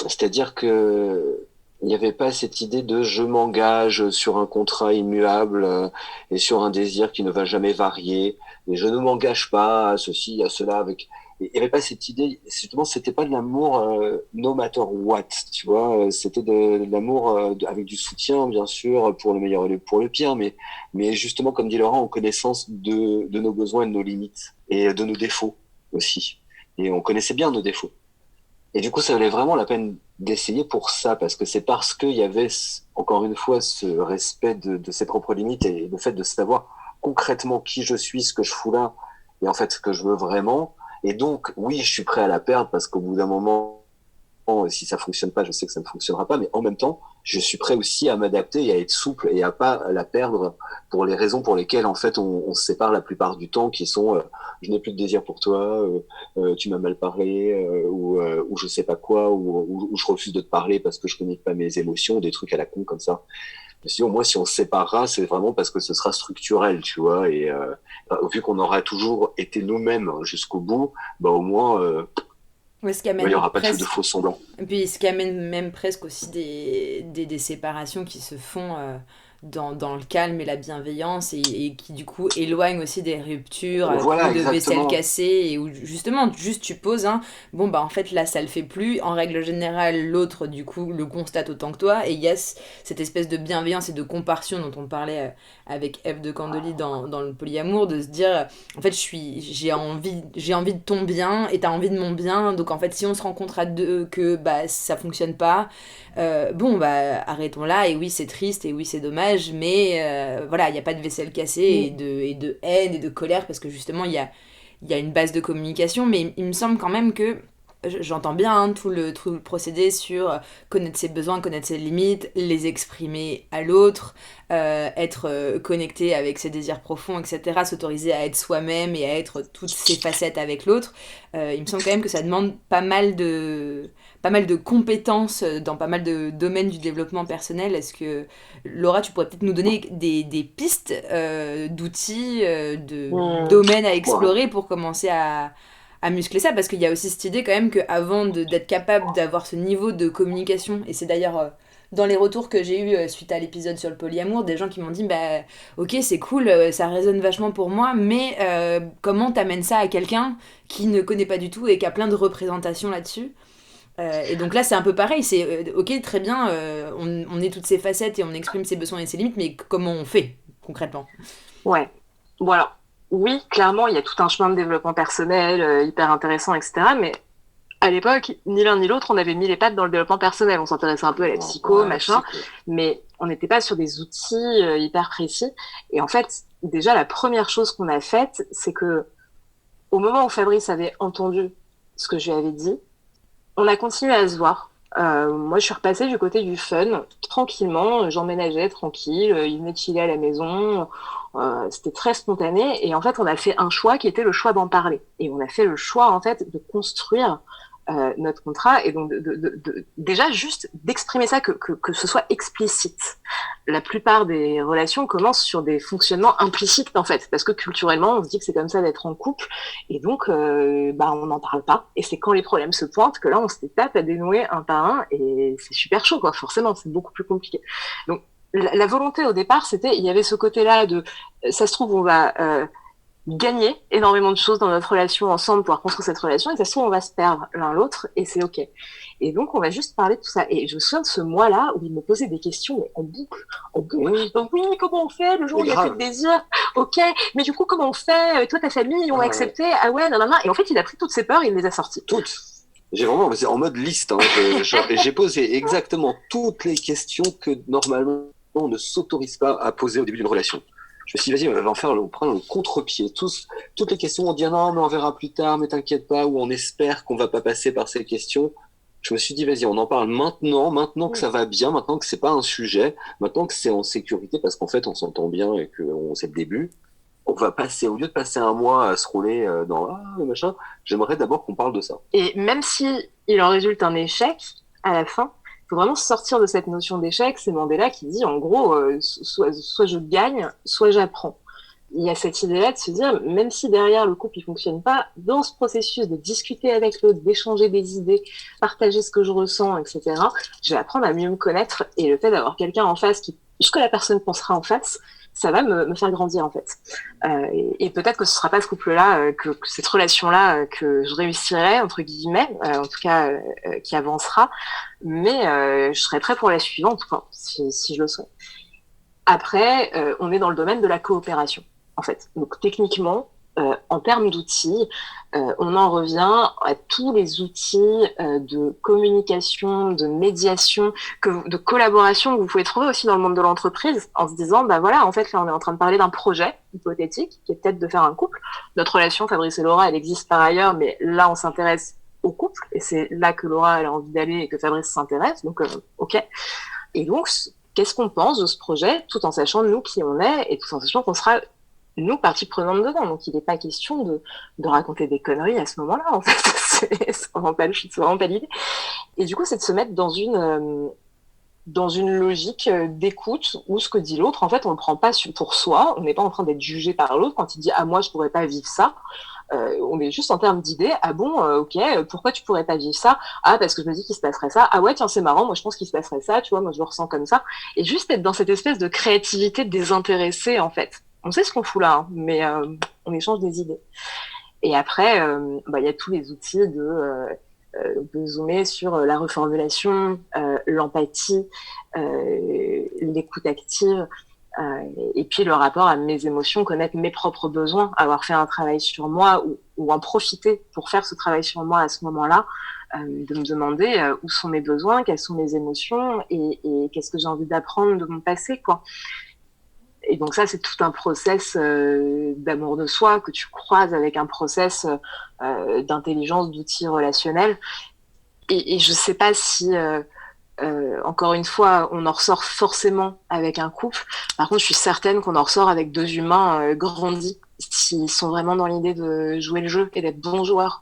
C'est-à-dire que Il n'y avait pas cette idée de je m'engage sur un contrat immuable et sur un désir qui ne va jamais varier, et je ne m'engage pas à ceci, à cela. Il n'y avait pas cette idée, justement, c'était pas de l'amour no matter what, tu vois, c'était de l'amour avec du soutien, bien sûr, pour le meilleur et pour le pire, mais justement, comme dit Laurent, en connaissance de nos besoins et de nos limites, et de nos défauts aussi. Et on connaissait bien nos défauts. Et du coup, ça valait vraiment la peine d'essayer pour ça, parce que c'est parce qu'il y avait, encore une fois, ce respect de ses propres limites et le fait de savoir concrètement qui je suis, ce que je fous là, et en fait ce que je veux vraiment. Et donc, oui, je suis prêt à la perdre parce qu'au bout d'un moment, si ça fonctionne pas, je sais que ça ne fonctionnera pas, mais en même temps, je suis prêt aussi à m'adapter et à être souple et à pas la perdre pour les raisons pour lesquelles en fait on se sépare la plupart du temps, qui sont je n'ai plus de désir pour toi, tu m'as mal parlé, ou je sais pas quoi, ou je refuse de te parler parce que je connais pas mes émotions, des trucs à la con comme ça. Mais si au moins si on se séparera, c'est vraiment parce que ce sera structurel, tu vois, et vu qu'on aura toujours été nous-mêmes jusqu'au bout, bah au moins Ouais, ce qui il y amène aura pas de presque. faux semblants. Et puis ce qui amène même presque aussi des séparations qui se font dans le calme et la bienveillance et qui du coup éloignent aussi des ruptures à Voilà, coups de vaisselle exactement. cassée et où justement juste tu poses hein, bon bah en fait là ça le fait plus, en règle générale l'autre du coup le constate autant que toi et il y a cette espèce de bienveillance et de compassion dont on parlait avec Eve de Candeli dans le polyamour, de se dire en fait j'ai envie de ton bien et t'as envie de mon bien, donc en fait si on se rencontre à deux que bah ça fonctionne pas, bon bah arrêtons là, et oui c'est triste et oui c'est dommage, mais voilà il n'y a pas de vaisselle cassée et de haine et de colère parce que justement il y a une base de communication, mais il me semble quand même que j'entends bien hein, tout le procédé sur connaître ses besoins, connaître ses limites, les exprimer à l'autre, être connecté avec ses désirs profonds, etc., s'autoriser à être soi-même et à être toutes ses facettes avec l'autre. Il me semble quand même que ça demande pas mal de compétences dans pas mal de domaines du développement personnel. Est-ce que, Laura, tu pourrais peut-être nous donner des pistes d'outils, de Hmm. domaines à Ouais. explorer pour commencer à muscler ça, parce qu'il y a aussi cette idée quand même qu'avant d'être capable d'avoir ce niveau de communication, et c'est d'ailleurs dans les retours que j'ai eu suite à l'épisode sur le polyamour, des gens qui m'ont dit bah ok c'est cool, ça résonne vachement pour moi, mais comment t'amènes ça à quelqu'un qui ne connaît pas du tout et qui a plein de représentations là-dessus. Et donc là c'est un peu pareil, c'est ok très bien, on est toutes ces facettes et on exprime ses besoins et ses limites, mais comment on fait concrètement? Ouais. Bon alors, oui, clairement, il y a tout un chemin de développement personnel hyper intéressant, etc. Mais à l'époque, ni l'un ni l'autre, on avait mis les pattes dans le développement personnel. On s'intéressait un peu à la psycho, Ouais, la machin, psycho. mais on n'était pas sur des outils hyper précis. Et en fait, déjà, la première chose qu'on a faite, c'est que au moment où Fabrice avait entendu ce que je lui avais dit, on a continué à se voir. Moi, je suis repassée du côté du fun, tranquillement. J'emménageais tranquille. Il venait de chiller à la maison. C'était très spontané. Et en fait, on a fait un choix qui était le choix d'en parler. Et on a fait le choix, en fait, de construire notre contrat. Et donc, déjà, juste d'exprimer ça, que ce soit explicite. La plupart des relations commencent sur des fonctionnements implicites, en fait. Parce que culturellement, on se dit que c'est comme ça d'être en couple. Et donc, bah, on n'en parle pas. Et c'est quand les problèmes se pointent que là, on se tape à dénouer un par un. Et c'est super chaud, quoi. Forcément, c'est beaucoup plus compliqué. Donc, la volonté au départ, c'était, il y avait ce côté-là de, ça se trouve, on va gagner énormément de choses dans notre relation ensemble, pouvoir construire cette relation, et ça se trouve, on va se perdre l'un l'autre, et c'est ok. Et donc, on va juste parler de tout ça. Et je me souviens de ce mois-là où il me posait des questions mais en boucle, en boucle. Oui, Donc, oui, comment on fait le jour où mais il n'y a plus de grave. désir? Ok, mais du coup, comment on fait? Toi, ta famille, ils ont Ouais, accepté? Ah ouais, non, non, non. Et en fait, il a pris toutes ses peurs et il les a sorties. toutes. J'ai vraiment, c'est en mode liste. Hein. J'ai posé exactement toutes les questions que normalement on ne s'autorise pas à poser au début d'une relation. Je me suis dit, vas-y, on prend le contre-pied. Toutes les questions, on dit, ah non, mais on verra plus tard, mais t'inquiète pas, ou on espère qu'on va pas passer par ces questions. Je me suis dit, vas-y, on en parle maintenant que ça va bien, maintenant que c'est pas un sujet, maintenant que c'est en sécurité, parce qu'en fait, on s'entend bien et que c'est le début. On va passer, au lieu de passer un mois à se rouler dans le machin, j'aimerais d'abord qu'on parle de ça. Et même si il en résulte un échec, à la fin, il faut vraiment sortir de cette notion d'échec. C'est Mandela qui dit, en gros, soit je gagne, soit j'apprends. il y a cette idée-là de se dire, même si derrière le couple il fonctionne pas, dans ce processus de discuter avec l'autre, d'échanger des idées, partager ce que je ressens, etc., je vais apprendre à mieux me connaître, et le fait d'avoir quelqu'un en face qui, ce que la personne pensera en face, ça va me faire grandir en fait. Et peut-être que ce sera pas ce couple-là, que cette relation-là, que je réussirai entre guillemets, en tout cas qui avancera, mais je serai prêt pour la suivante, quoi, si je le souhaite. Après, on est dans le domaine de la coopération, en fait. Donc techniquement, en termes d'outils, on en revient à tous les outils de communication, de médiation, de collaboration que vous pouvez trouver aussi dans le monde de l'entreprise, en se disant, bah voilà, en fait, là, on est en train de parler d'un projet hypothétique, qui est peut-être de faire un couple. Notre relation, Fabrice et Laura, elle existe par ailleurs, mais là, on s'intéresse au couple, et c'est là que Laura, elle a envie d'aller et que Fabrice s'intéresse, donc ok. Et donc, qu'est-ce qu'on pense de ce projet, tout en sachant nous qui on est, et tout en sachant qu'on sera nous, partie prenante dedans. Donc, il n'est pas question de raconter des conneries à ce moment-là, en fait. C'est vraiment pas l'idée. Et du coup, c'est de se mettre dans une logique d'écoute où ce que dit l'autre, en fait, on ne le prend pas pour soi. On n'est pas en train d'être jugé par l'autre quand il dit « Ah, moi, je ne pourrais pas vivre ça ». On est juste en termes d'idées. Ah bon, ok, pourquoi tu pourrais pas vivre ça? Ah, parce que je me dis qu'il se passerait ça. Ah ouais, tiens, c'est marrant, moi je pense qu'il se passerait ça, tu vois, moi je le ressens comme ça. Et juste être dans cette espèce de créativité désintéressée, en fait. On sait ce qu'on fout là, hein, mais on échange des idées. Et après, il y a tous les outils de zoomer sur la reformulation, l'empathie, l'écoute active, et puis le rapport à mes émotions, connaître mes propres besoins, avoir fait un travail sur moi ou en profiter pour faire ce travail sur moi à ce moment-là, de me demander où sont mes besoins, quelles sont mes émotions et qu'est-ce que j'ai envie d'apprendre de mon passé, quoi. Et donc ça, c'est tout un process d'amour de soi que tu croises avec un process d'intelligence, d'outils relationnels. Et je sais pas si, encore une fois, on en ressort forcément avec un couple. Par contre, je suis certaine qu'on en ressort avec deux humains grandis, s'ils sont vraiment dans l'idée de jouer le jeu et d'être bons joueurs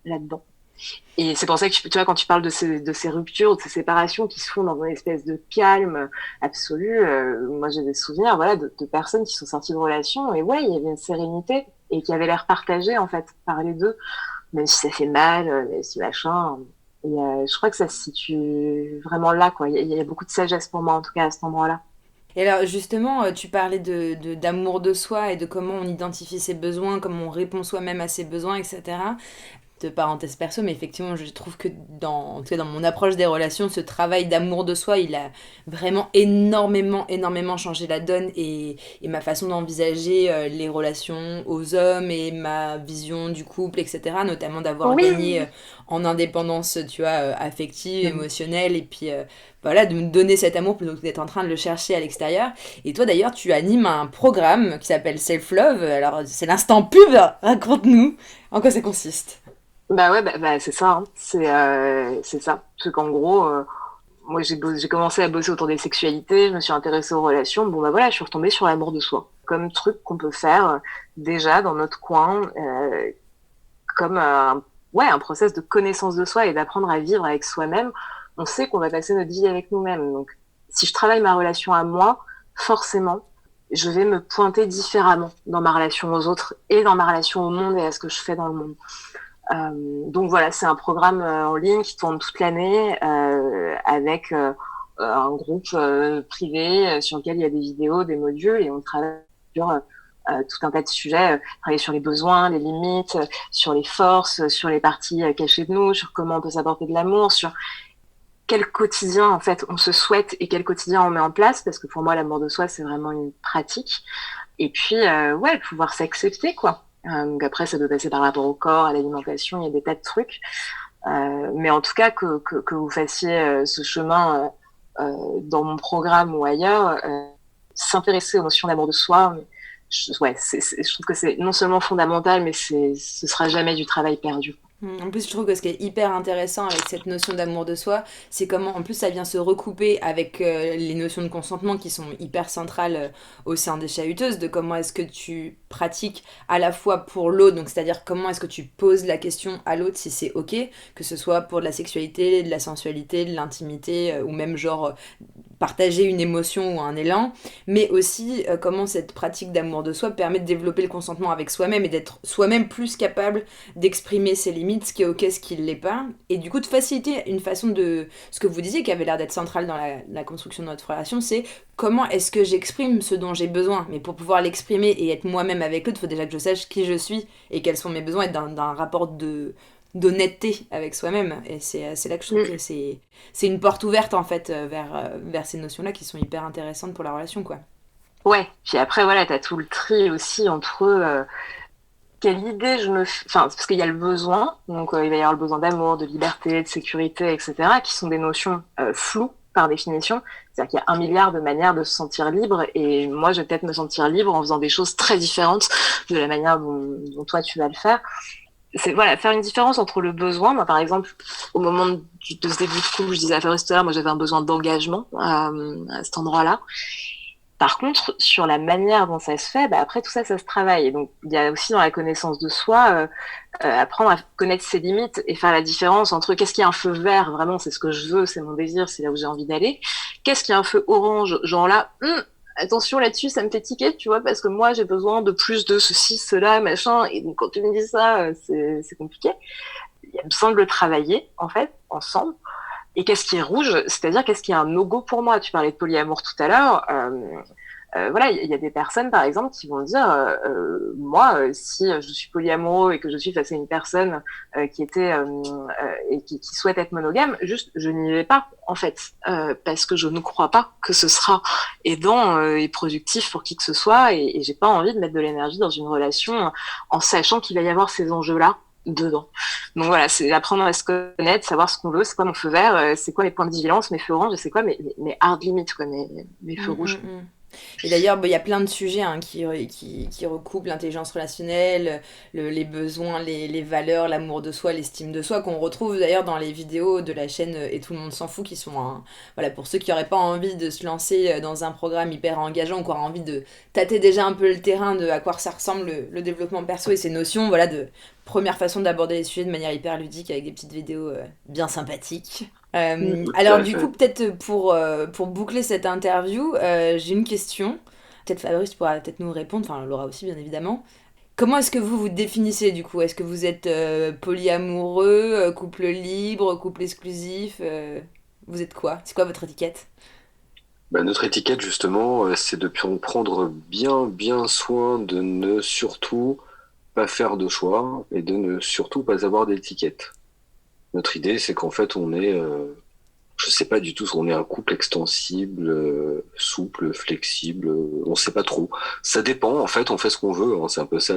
là-dedans. Et c'est pour ça que tu vois, quand tu parles de ces ruptures, de ces séparations qui se font dans une espèce de calme absolu, moi j'ai des souvenirs, voilà, de personnes qui sont sorties de relations et ouais, il y avait une sérénité et qui avait l'air partagée en fait par les deux, même si ça fait mal, même si machin. Et je crois que ça se situe vraiment là, quoi. Il y a beaucoup de sagesse pour moi, en tout cas à cet endroit-là. Et alors justement, tu parlais d'amour de soi et de comment on identifie ses besoins, comment on répond soi-même à ses besoins, etc. De parenthèse perso, mais effectivement, je trouve que en tout cas dans mon approche des relations, ce travail d'amour de soi, il a vraiment énormément changé la donne et ma façon d'envisager les relations aux hommes et ma vision du couple, etc. Notamment d'avoir gagné Oui. en indépendance, tu vois, affective, émotionnelle, et puis voilà, de me donner cet amour plutôt que d'être en train de le chercher à l'extérieur. Et toi d'ailleurs, tu animes un programme qui s'appelle Self Love. Alors c'est l'instant pub, raconte-nous en quoi ça consiste. Bah ouais, c'est ça, hein. C'est ça. Parce qu'en gros, moi j'ai commencé à bosser autour des sexualités, je me suis intéressée aux relations. Bon bah voilà, je suis retombée sur l'amour de soi, comme truc qu'on peut faire déjà dans notre coin, comme un process de connaissance de soi et d'apprendre à vivre avec soi-même. On sait qu'on va passer notre vie avec nous-mêmes. Donc si je travaille ma relation à moi, forcément, je vais me pointer différemment dans ma relation aux autres et dans ma relation au monde et à ce que je fais dans le monde. Donc voilà, c'est un programme en ligne qui tourne toute l'année avec un groupe privé sur lequel il y a des vidéos, des modules et on travaille sur tout un tas de sujets, travailler sur les besoins, les limites, sur les forces, sur les parties cachées de nous, sur comment on peut s'apporter de l'amour, sur quel quotidien en fait on se souhaite et quel quotidien on met en place, parce que pour moi l'amour de soi c'est vraiment une pratique. Et puis ouais, pouvoir s'accepter quoi. Donc après ça peut passer par rapport au corps, à l'alimentation, il y a des tas de trucs. Mais en tout cas que vous fassiez ce chemin dans mon programme ou ailleurs, s'intéresser aux notions d'amour de soi, je trouve que c'est non seulement fondamental, mais ce sera jamais du travail perdu. En plus, je trouve que ce qui est hyper intéressant avec cette notion d'amour de soi, c'est comment, en plus, ça vient se recouper avec les notions de consentement qui sont hyper centrales au sein des chahuteuses, de comment est-ce que tu pratiques à la fois pour l'autre, donc c'est-à-dire comment est-ce que tu poses la question à l'autre si c'est ok, que ce soit pour de la sexualité, de la sensualité, de l'intimité, ou même genre partager une émotion ou un élan, mais aussi comment cette pratique d'amour de soi permet de développer le consentement avec soi-même et d'être soi-même plus capable d'exprimer ses limites, ce qui est ok, ce qui ne l'est pas, et du coup de faciliter une façon de... Ce que vous disiez qui avait l'air d'être central dans la construction de notre relation, c'est comment est-ce que j'exprime ce dont j'ai besoin. Mais pour pouvoir l'exprimer et être moi-même avec l'autre, il faut déjà que je sache qui je suis et quels sont mes besoins, et d'un rapport d'honnêteté avec soi-même. Et c'est là que je trouve que c'est une porte ouverte en fait vers ces notions-là qui sont hyper intéressantes pour la relation, quoi. Ouais, puis après, voilà, t'as tout le tri aussi entre quelle idée je me fais. Enfin, parce qu'il y a le besoin, donc il va y avoir le besoin d'amour, de liberté, de sécurité, etc., qui sont des notions floues par définition. C'est-à-dire qu'il y a 1 milliard de manières de se sentir libre, et moi, je vais peut-être me sentir libre en faisant des choses très différentes de la manière dont toi, tu vas le faire. C'est voilà, faire une différence entre le besoin. Moi, par exemple, au moment de ce début de couple, je disais à Fabrice tout à l'heure, moi, j'avais un besoin d'engagement à cet endroit-là. Par contre, sur la manière dont ça se fait, bah après tout ça, ça se travaille. Et donc, il y a aussi dans la connaissance de soi, apprendre à connaître ses limites et faire la différence entre qu'est-ce qui est un feu vert, vraiment, c'est ce que je veux, c'est mon désir, c'est là où j'ai envie d'aller. Qu'est-ce qui est un feu orange, genre là, attention là-dessus, ça me fait tiquer, tu vois, parce que moi, j'ai besoin de plus de ceci, cela, machin. Et donc, quand tu me dis ça, c'est compliqué. Il y a besoin de le travailler, en fait, ensemble. Et qu'est-ce qui est rouge, c'est-à-dire qu'est-ce qui est un no-go pour moi. Tu parlais de polyamour tout à l'heure. Voilà, il y a des personnes, par exemple, qui vont dire, moi, si je suis polyamoureux et que je suis face à une personne qui était et qui souhaite être monogame, juste, je n'y vais pas, en fait, parce que je ne crois pas que ce sera aidant et productif pour qui que ce soit, et j'ai pas envie de mettre de l'énergie dans une relation en sachant qu'il va y avoir ces enjeux-là dedans. Donc voilà, c'est apprendre à se connaître, savoir ce qu'on veut, c'est quoi mon feu vert, c'est quoi mes points de vigilance, mes feux oranges, et c'est quoi mes hard limits, quoi, mes feux rouges. Et d'ailleurs, il y a plein de sujets qui recoupent l'intelligence relationnelle, les besoins, les valeurs, l'amour de soi, l'estime de soi, qu'on retrouve d'ailleurs dans les vidéos de la chaîne Et tout le monde s'en fout, qui sont voilà, pour ceux qui n'auraient pas envie de se lancer dans un programme hyper engageant, ou qui auraient envie de tâter déjà un peu le terrain de à quoi ça ressemble le développement perso et ses notions, voilà, de première façon d'aborder les sujets de manière hyper ludique avec des petites vidéos bien sympathiques. Alors du coup, peut-être pour boucler cette interview, j'ai une question. Peut-être Fabrice pourra peut-être nous répondre, enfin Laura aussi bien évidemment. Comment est-ce que vous vous définissez du coup? Est-ce que vous êtes polyamoureux, couple libre, couple exclusif vous êtes quoi? C'est quoi votre étiquette? Bah, notre étiquette, justement, c'est de prendre bien soin de ne surtout pas faire de choix et de ne surtout pas avoir d'étiquette. Notre idée, c'est qu'en fait, je sais pas du tout, on est un couple extensible, souple, flexible, on sait pas trop. Ça dépend, en fait, on fait ce qu'on veut, hein, c'est un peu ça.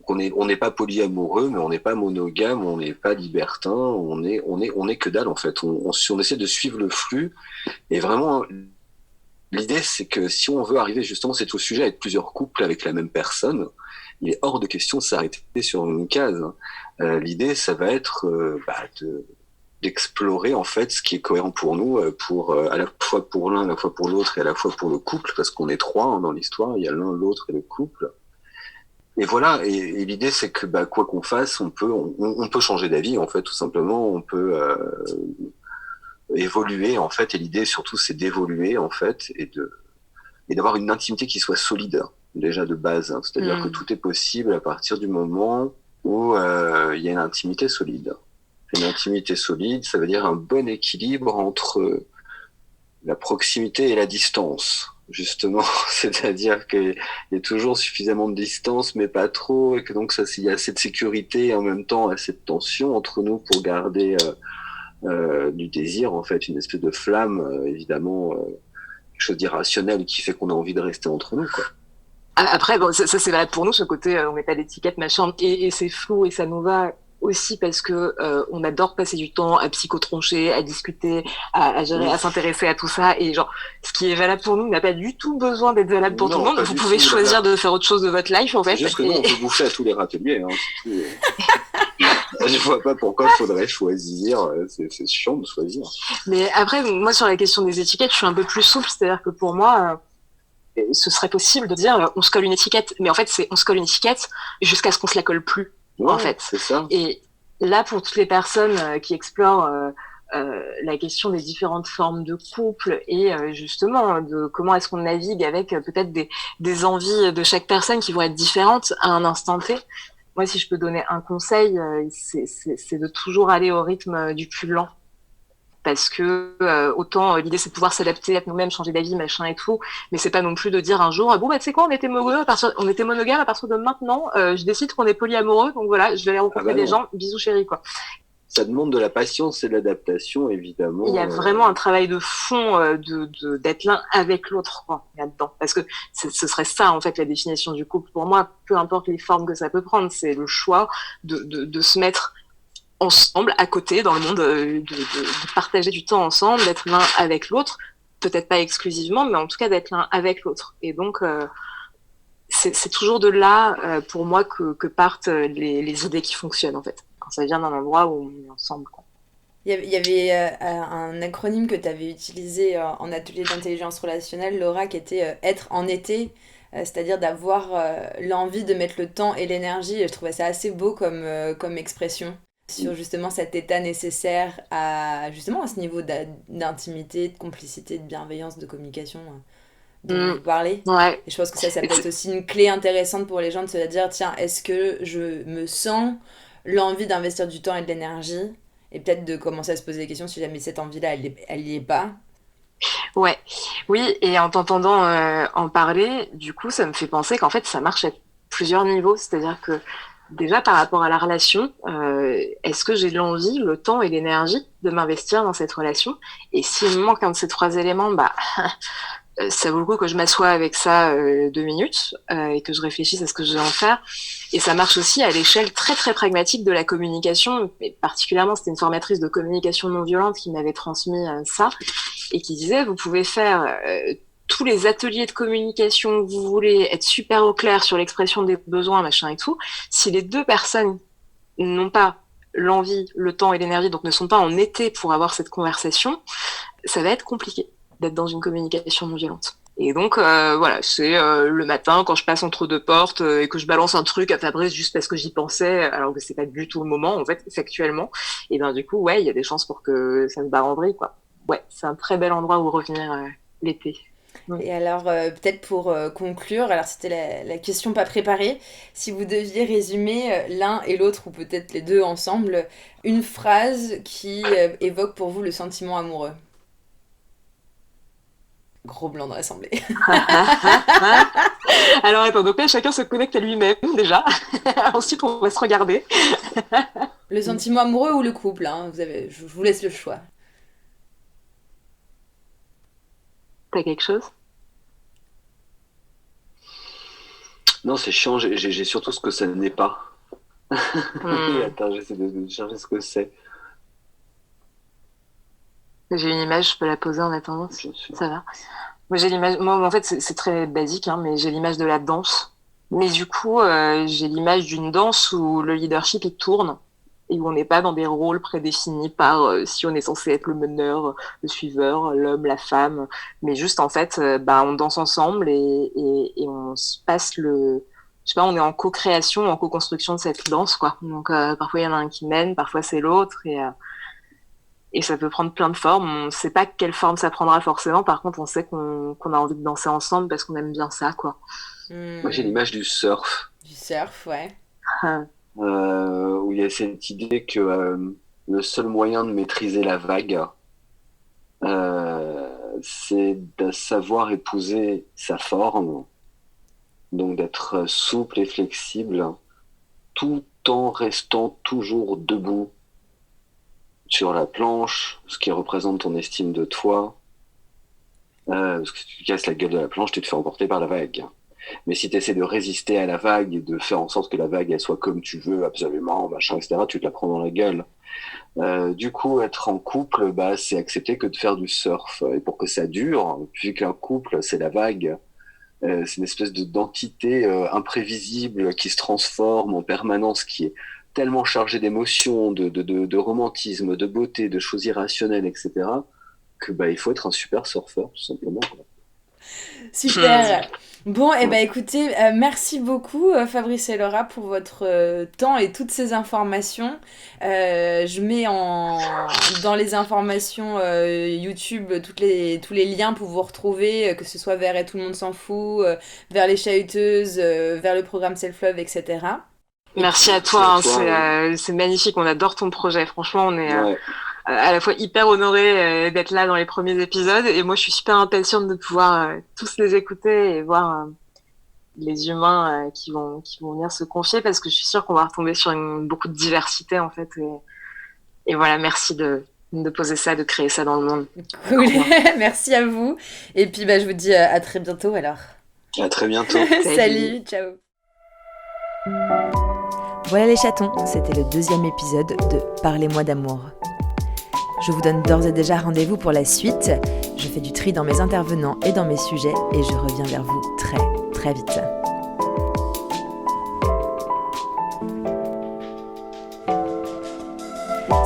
On n'est pas polyamoureux, mais on n'est pas monogame, on n'est pas libertin, on est que dalle, en fait. On essaie de suivre le flux, et vraiment, l'idée, c'est que si on veut arriver, justement, c'est tout le sujet, avec plusieurs couples avec la même personne, il est hors de question de s'arrêter sur une case, hein. L'idée, ça va être d'explorer en fait ce qui est cohérent pour nous, à la fois pour l'un, à la fois pour l'autre et à la fois pour le couple, parce qu'on est trois, hein, dans l'histoire, il y a l'un, l'autre et le couple. Et voilà, et l'idée c'est que quoi qu'on fasse, on peut changer d'avis en fait, tout simplement, on peut évoluer en fait, et l'idée surtout c'est d'évoluer en fait et d'avoir une intimité qui soit solide déjà de base, hein. C'est-à-dire que tout est possible à partir du moment où il y a une intimité solide. Une intimité solide, ça veut dire un bon équilibre entre la proximité et la distance, justement. C'est-à-dire qu'il y a toujours suffisamment de distance, mais pas trop, et que donc il y a assez de sécurité et en même temps assez de tension entre nous pour garder du désir, en fait, une espèce de flamme, évidemment, quelque chose d'irrationnel qui fait qu'on a envie de rester entre nous, quoi. Après, bon, ça c'est vrai pour nous, ce côté, on met pas d'étiquette, machin, et c'est flou, et ça nous va aussi parce que on adore passer du temps à psychotroncher, à discuter, à gérer, à s'intéresser à tout ça, et genre, ce qui est valable pour nous n'a pas du tout besoin d'être valable pour tout le monde. Vous pouvez choisir de faire autre chose de votre life, en fait. C'est juste que nous, on peut bouffer à tous les râteliers, hein, c'est tout. Je vois pas pourquoi il faudrait choisir, c'est chiant de choisir. Mais après, moi, sur la question des étiquettes, je suis un peu plus souple, c'est-à-dire que pour moi, ce serait possible de dire on se colle une étiquette, mais en fait on se colle une étiquette jusqu'à ce qu'on se la colle plus, ouais, en fait. C'est ça. Et là, pour toutes les personnes qui explorent la question des différentes formes de couple et justement de comment est-ce qu'on navigue avec peut-être des envies de chaque personne qui vont être différentes à un instant T. Moi, si je peux donner un conseil, c'est de toujours aller au rythme du plus lent. Parce que autant l'idée c'est de pouvoir s'adapter à nous-mêmes, changer d'avis, machin et tout, mais c'est pas non plus de dire un jour bon bah tu sais quoi, on était monogame à partir de maintenant, je décide qu'on est polyamoureux, donc voilà, je vais aller rencontrer des gens, bisous chérie quoi. Ça demande de la patience et de l'adaptation, évidemment. Il y a vraiment un travail de fond d'être l'un avec l'autre quoi, là-dedans. Parce que ce serait ça, en fait, la définition du couple. Pour moi, peu importe les formes que ça peut prendre, c'est le choix de se mettre ensemble, à côté, dans le monde, de partager du temps ensemble, d'être l'un avec l'autre. Peut-être pas exclusivement, mais en tout cas d'être l'un avec l'autre. Et donc, c'est toujours de là, pour moi, que partent les idées qui fonctionnent, en fait. Quand ça vient d'un endroit où on est ensemble, quoi. Il y avait un acronyme que tu avais utilisé en atelier d'intelligence relationnelle, Laura, qui était être en été, c'est-à-dire d'avoir l'envie de mettre le temps et l'énergie. Et je trouvais ça assez beau comme expression sur justement cet état nécessaire à justement à ce niveau d'intimité, de complicité, de bienveillance, de communication dont vous parlez. Ouais. Et je pense que ça peut être aussi une clé intéressante pour les gens de se dire, tiens, est-ce que je me sens l'envie d'investir du temps et de l'énergie et peut-être de commencer à se poser des questions si jamais cette envie-là, elle y est pas. Ouais, oui, et en t'entendant en parler, du coup, ça me fait penser qu'en fait, ça marche à plusieurs niveaux. C'est-à-dire que déjà, par rapport à la relation, est-ce que j'ai l'envie, le temps et l'énergie de m'investir dans cette relation? Et s'il me manque un de ces trois éléments, bah, ça vaut le coup que je m'assoie avec ça 2 minutes et que je réfléchisse à ce que je vais en faire. Et ça marche aussi à l'échelle très très pragmatique de la communication. Et particulièrement, c'était une formatrice de communication non violente qui m'avait transmis ça et qui disait, vous pouvez faire tous les ateliers de communication que vous voulez, être super au clair sur l'expression des besoins, machin et tout. Si les deux personnes n'ont pas l'envie, le temps et l'énergie, donc ne sont pas en été pour avoir cette conversation, ça va être compliqué d'être dans une communication non violente. Et donc, voilà, c'est le matin, quand je passe entre deux portes et que je balance un truc à Fabrice juste parce que j'y pensais, alors que c'est pas du tout le moment, en fait, factuellement. Et ben, du coup, ouais, il y a des chances pour que ça se barre en vrille, quoi. Ouais, c'est un très bel endroit où revenir l'été. Et alors, peut-être pour conclure, alors c'était la question pas préparée, si vous deviez résumer l'un et l'autre, ou peut-être les deux ensemble, une phrase qui évoque pour vous le sentiment amoureux. Gros blanc dans l'assemblée. Alors attends, donc là chacun se connecte à lui-même déjà. Ensuite on va se regarder. Le sentiment amoureux ou le couple, hein, je vous laisse le choix. T'as quelque chose? Non, c'est chiant, j'ai surtout ce que ça n'est pas. Attends, j'essaie de chercher ce que c'est. J'ai une image, je peux la poser en attendant, ça va. Moi j'ai l'image, moi en fait c'est très basique, hein, mais j'ai l'image de la danse. Mais du coup, j'ai l'image d'une danse où le leadership il tourne et où on n'est pas dans des rôles prédéfinis par si on est censé être le meneur, le suiveur, l'homme, la femme, mais juste en fait, bah on danse ensemble et on se passe je sais pas, on est en co-création, en co-construction de cette danse quoi. Donc parfois il y en a un qui mène, parfois c'est l'autre et ça peut prendre plein de formes. On ne sait pas quelle forme ça prendra forcément. Par contre, on sait qu'on a envie de danser ensemble parce qu'on aime bien ça, quoi. Moi, j'ai l'image du surf. Du surf, ouais. Où il y a cette idée que le seul moyen de maîtriser la vague, c'est de savoir épouser sa forme, donc d'être souple et flexible, tout en restant toujours debout sur la planche, ce qui représente ton estime de toi. Parce que si tu casses la gueule de la planche, tu te fais emporter par la vague. Mais si tu essaies de résister à la vague et de faire en sorte que la vague elle soit comme tu veux, absolument, machin, etc., tu te la prends dans la gueule. Du coup, être en couple, bah, c'est accepter que de faire du surf. Et pour que ça dure, vu qu'un couple, c'est la vague, c'est une espèce d'entité imprévisible qui se transforme en permanence, qui est tellement chargée d'émotions, de romantisme, de beauté, de choses irrationnelles, etc., que bah, il faut être un super surfeur, tout simplement. Super. Bon, et écoutez, merci beaucoup Fabrice et Laura pour votre temps et toutes ces informations. Je mets dans les informations YouTube tous les liens pour vous retrouver, que ce soit vers Et tout le monde s'en fout, vers les chahuteuses, vers le programme Self-Love, etc. Merci à toi, c'est magnifique, on adore ton projet. Franchement, on est Ouais. à la fois hyper honorés d'être là dans les premiers épisodes et moi je suis super impatiente de pouvoir tous les écouter et voir les humains qui vont venir se confier parce que je suis sûre qu'on va retomber sur beaucoup de diversité en fait. Et voilà, merci de poser ça, de créer ça dans le monde. Cool, merci à vous. Et puis je vous dis à très bientôt alors. À très bientôt. Salut, ciao. Voilà les chatons, c'était le 2e épisode de Parlez-moi d'amour. Je vous donne d'ores et déjà rendez-vous pour la suite. Je fais du tri dans mes intervenants et dans mes sujets et je reviens vers vous très très vite.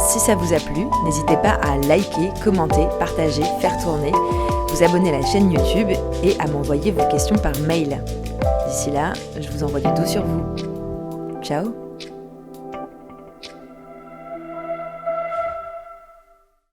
Si ça vous a plu, n'hésitez pas à liker, commenter, partager, faire tourner, vous abonner à la chaîne YouTube et à m'envoyer vos questions par mail. D'ici là, je vous envoie du doux sur vous. Ciao!